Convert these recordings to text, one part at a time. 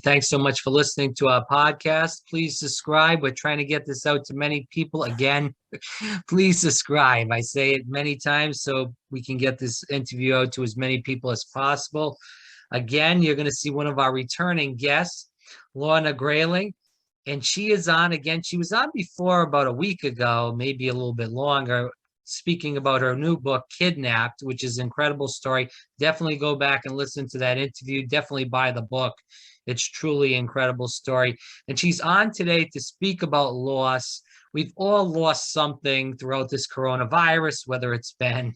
Thanks so much for listening to our podcast. Please subscribe. We're trying to get this out to many people. Again, please subscribe. I say it many times so we can get this interview out to as many people as possible. Again, you're going to see one of our returning guests, Lorna Grayling, and she is on again. She was on before about a week ago, maybe a little bit longer, speaking about her new book, Kidnapped, which is an incredible story. Definitely go back and listen to that interview. Definitely buy the book. It's truly an incredible story. And she's on today to speak about loss. We've all lost something throughout this coronavirus, whether it's been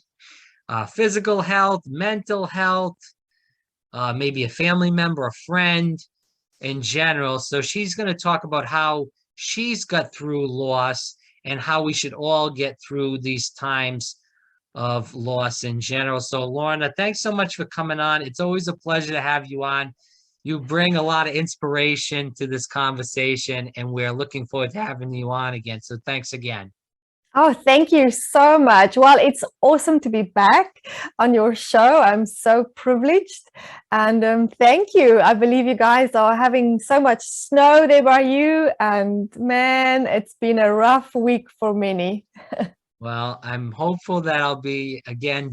physical health, mental health, maybe a family member, a friend in general. So she's going to talk about how she's got through loss and how we should all get through these times of loss in general. So Lorna, thanks so much for coming on. It's always a pleasure to have you on. You bring a lot of inspiration to this conversation, and we're looking forward to having you on again. So thanks again. Oh, thank you so much. Well, it's awesome to be back on your show. I'm so privileged. And thank you. I believe you guys are having so much snow there by you. And man, it's been a rough week for many. Well, I'm hopeful that I'll be again,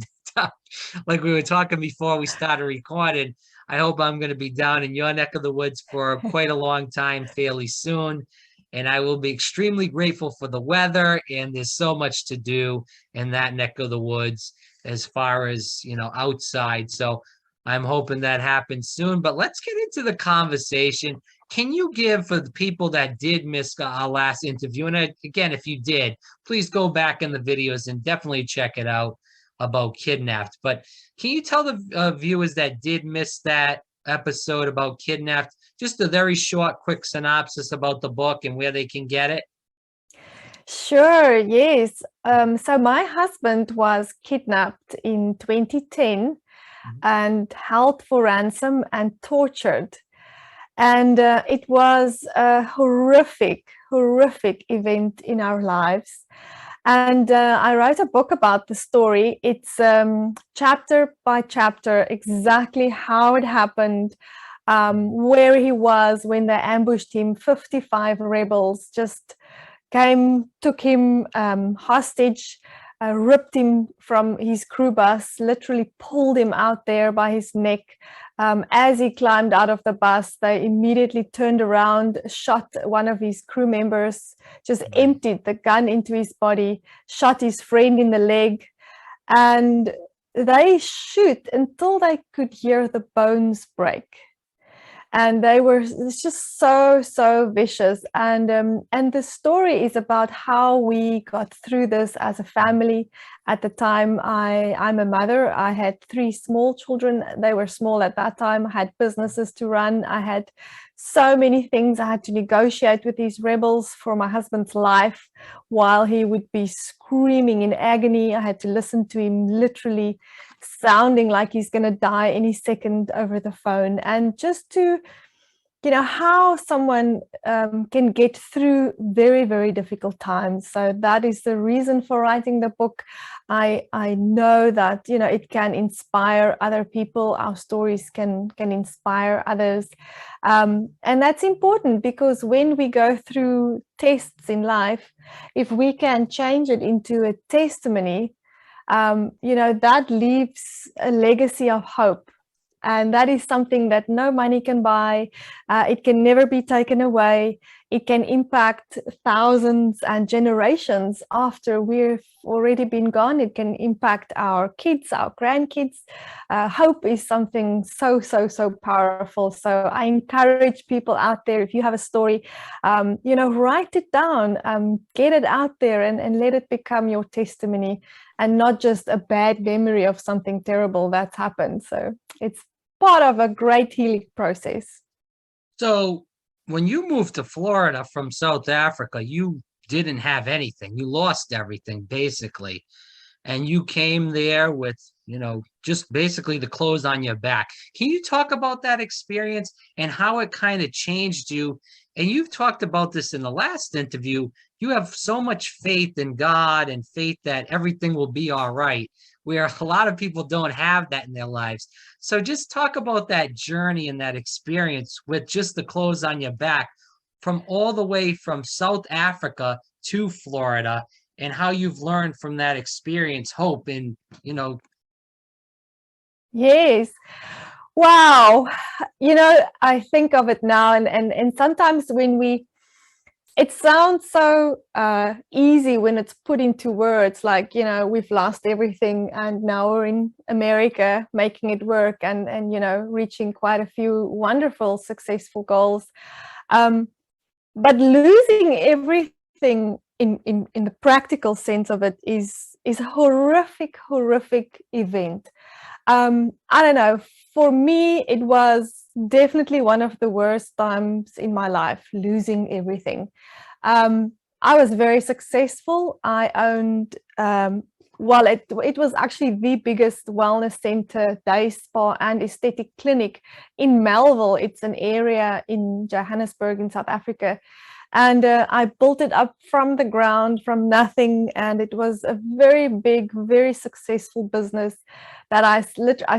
like we were talking before we started recording. I hope I'm going to be down in your neck of the woods for quite a long time, fairly soon. And I will be extremely grateful for the weather. And there's so much to do in that neck of the woods as far as, outside. So I'm hoping that happens soon. But let's get into the conversation. Can you give, for the people that did miss our last interview, and again, if you did, please go back in the videos and definitely check it out about Kidnapped. But can you tell the viewers that did miss that episode about Kidnapped, just a very short, quick synopsis about the book and where they can get it? Sure, yes. So my husband was kidnapped in 2010 and held for ransom and tortured. And it was a horrific event in our lives. And I wrote a book about the story. It's chapter by chapter, exactly how it happened, where he was when they ambushed him. 55 rebels just came, took him hostage, ripped him from his crew bus, literally pulled him out there by his neck. As he climbed out of the bus, they immediately turned around, shot one of his crew members, just emptied the gun into his body, shot his friend in the leg, and they shoot until they could hear the bones break. And they were just so vicious. And the story is about how we got through this as a family. At the time, I'm a mother. I had 3 small children. They were small at that time. I had businesses to run. I had so many things. I had to negotiate with these rebels for my husband's life while he would be screaming in agony. I had to listen to him literally sounding like he's going to die any second over the phone. And just to, how someone can get through very difficult times. So that is the reason for writing the book. I know that, it can inspire other people. Our stories can inspire others. And that's important because when we go through tests in life, if we can change it into a testimony, that leaves a legacy of hope. And that is something that no money can buy. It can never be taken away. It can impact thousands and generations after we've already been gone. It can impact our kids, our grandkids. Hope is something so powerful. So I encourage people out there, if you have a story, write it down, get it out there and let it become your testimony and not just a bad memory of something terrible that's happened. So it's part of a great healing process. So when you moved to Florida from South Africa, you didn't have anything. You lost everything, basically. and you came there with, just basically the clothes on your back. Can you talk about that experience and how it kind of changed you? And you've talked about this in the last interview. You have so much faith in God and faith that everything will be all right, where a lot of people don't have that in their lives. So just talk about that journey and that experience with just the clothes on your back, from all the way from South Africa to Florida, and how you've learned from that experience, hope, and, Yes. Wow. I think of it now, and sometimes it sounds so easy when it's put into words, like, we've lost everything and now we're in America making it work, and reaching quite a few wonderful, successful goals. But losing everything in the practical sense of it is a horrific event. I don't know, for me, it was definitely one of the worst times in my life, losing everything. I was very successful. I owned, it was actually the biggest wellness center, day spa and aesthetic clinic in Melville. It's an area in Johannesburg in South Africa. And I built it up from the ground, from nothing. And it was a very big, very successful business that I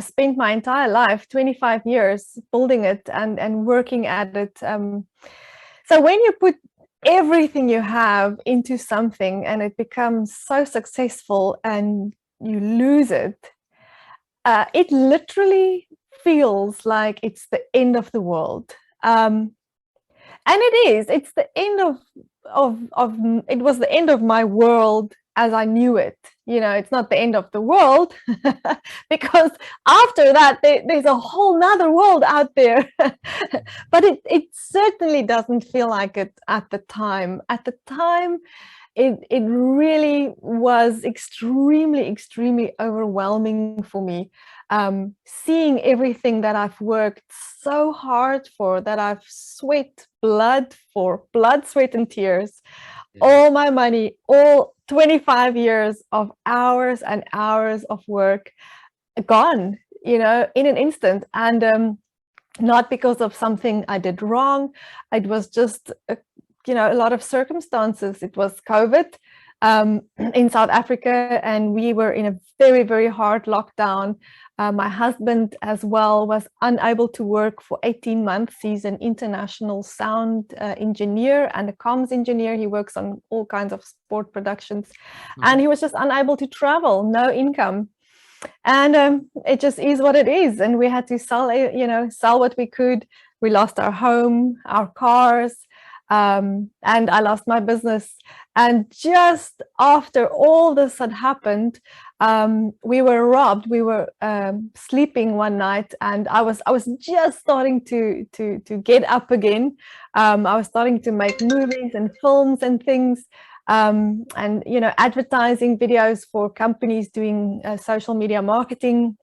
spent my entire life, 25 years, building it and working at it. So when you put everything you have into something and it becomes so successful and you lose it, it literally feels like it's the end of the world. And it's the end it was the end of my world as I knew it. It's not the end of the world because after that, there's a whole nother world out there. But it certainly doesn't feel like it at the time. At the time, it really was extremely overwhelming for me. Seeing everything that I've worked so hard for, that I've sweat blood for, blood, sweat, and tears, all my money, all 25 years of hours and hours of work gone, in an instant. And not because of something I did wrong. It was just, a lot of circumstances. It was COVID in South Africa, and we were in a very, very hard lockdown. My husband as well was unable to work for 18 months. He's an international sound engineer and a comms engineer. He works on all kinds of sport productions. And he was just unable to travel, no income. And it just is what it is. And we had to sell what we could. We lost our home, our cars, and I lost my business. And just after all this had happened, we were robbed. We were sleeping one night, and I was just starting to get up again. I was starting to make movies and films and things, and advertising videos for companies doing social media marketing.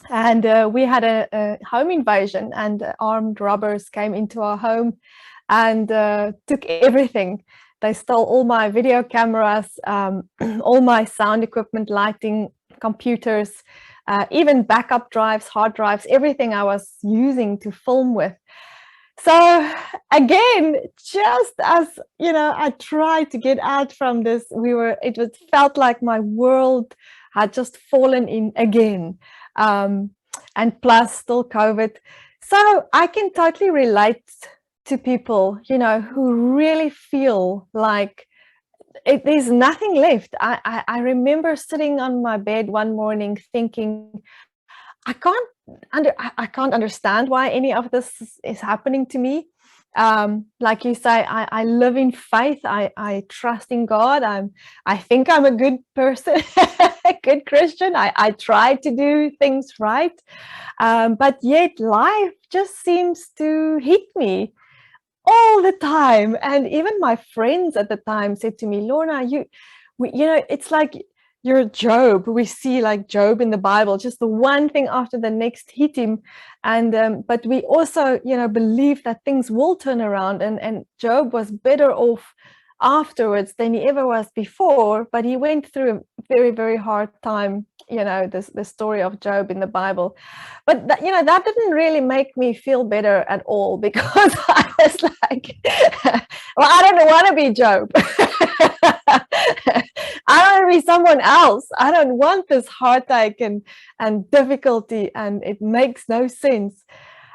And we had a home invasion, and armed robbers came into our home and took everything. They stole all my video cameras, all my sound equipment, lighting, computers, even backup drives, hard drives, everything I was using to film with. So again, just as I tried to get out from this, felt like my world had just fallen in again, and plus still COVID. So I can totally relate to people, who really feel like there's nothing left. I remember sitting on my bed one morning thinking, I can't understand why any of this is happening to me. Like you say, I live in faith. I trust in God. I think I'm a good person, a good Christian. I try to do things right. But yet life just seems to hit me all the time. And even my friends at the time said to me, Lorna, it's like you're Job. We see like Job in the Bible, just the one thing after the next hit him. And but we also, believe that things will turn around. And Job was better off afterwards than he ever was before, but he went through a very, very hard time, the story of Job in the Bible. But that didn't really make me feel better at all, because I was like, well, I don't want to be Job. I want to be someone else. I don't want this heartache and difficulty, and it makes no sense.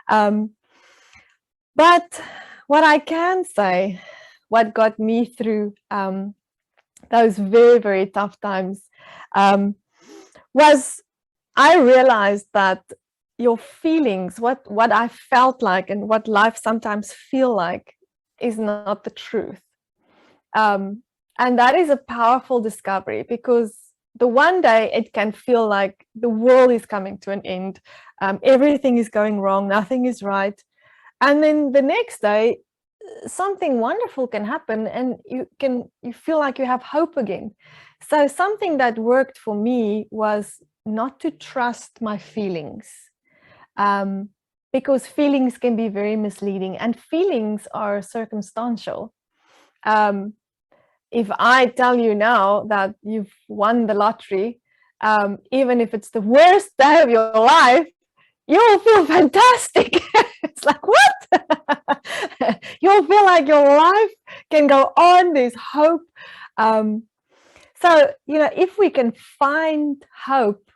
But what I can say, what got me through those very, very tough times, was I realized that your feelings, what I felt like and what life sometimes feel like, is not the truth. And that is a powerful discovery, because the one day it can feel like the world is coming to an end, everything is going wrong, nothing is right. And then the next day, something wonderful can happen, and you feel like you have hope again. So something that worked for me was not to trust my feelings, because feelings can be very misleading, and feelings are circumstantial. If I tell you now that you've won the lottery, even if it's the worst day of your life, you'll feel fantastic. It's like, what? You'll feel like your life can go on, there's hope. So, if we can find hope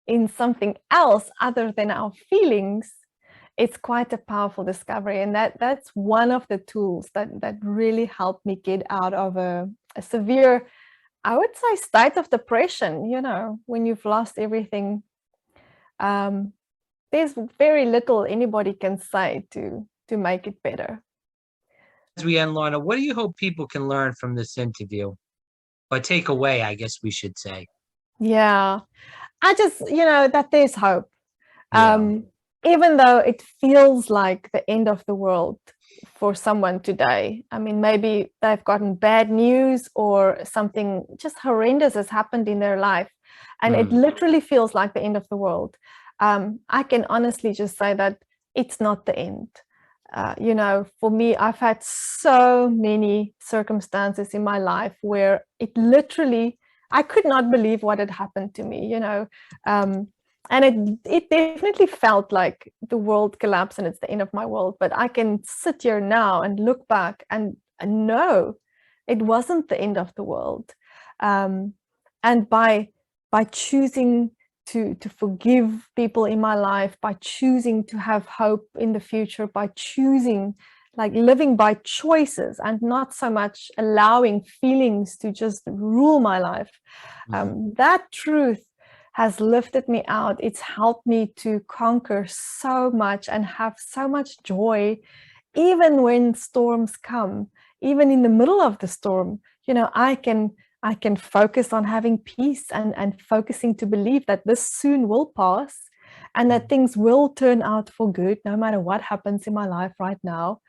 in something else other than our feelings, it's quite a powerful discovery. And that's one of the tools that really helped me get out of a severe, I would say, state of depression. When you've lost everything, there's very little anybody can say to make it better. As we end, Lorna, what do you hope people can learn from this interview? Or take away, I guess we should say. Yeah, I just, that there's hope. Yeah. Even though it feels like the end of the world for someone today. I mean, maybe they've gotten bad news or something just horrendous has happened in their life, and it literally feels like the end of the world. I can honestly just say that it's not the end. For me, I've had so many circumstances in my life where it literally, I could not believe what had happened to me, and it definitely felt like the world collapsed and it's the end of my world. But I can sit here now and look back and know it wasn't the end of the world. And by choosing to forgive people in my life, by choosing to have hope in the future, by choosing, like, living by choices and not so much allowing feelings to just rule my life, that truth has lifted me out. It's helped me to conquer so much and have so much joy, even when storms come. Even in the middle of the storm, I can focus on having peace and focusing to believe that this soon will pass and that things will turn out for good, no matter what happens in my life right now.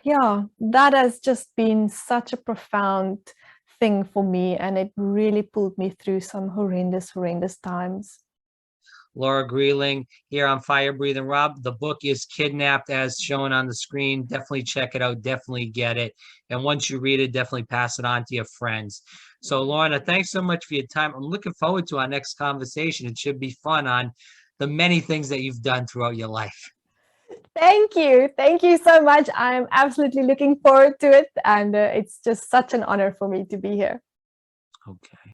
Yeah, that has just been such a profound thing for me, and it really pulled me through some horrendous times. Lorna Grayling here on Fire Breathing Rob. The book is Kidnapped, as shown on the screen. Definitely check it out. Definitely get it. And once you read it, definitely pass it on to your friends. So, Lorna, thanks so much for your time. I'm looking forward to our next conversation. It should be fun on the many things that you've done throughout your life. Thank you. Thank you so much. I'm absolutely looking forward to it. And it's just such an honor for me to be here. Okay.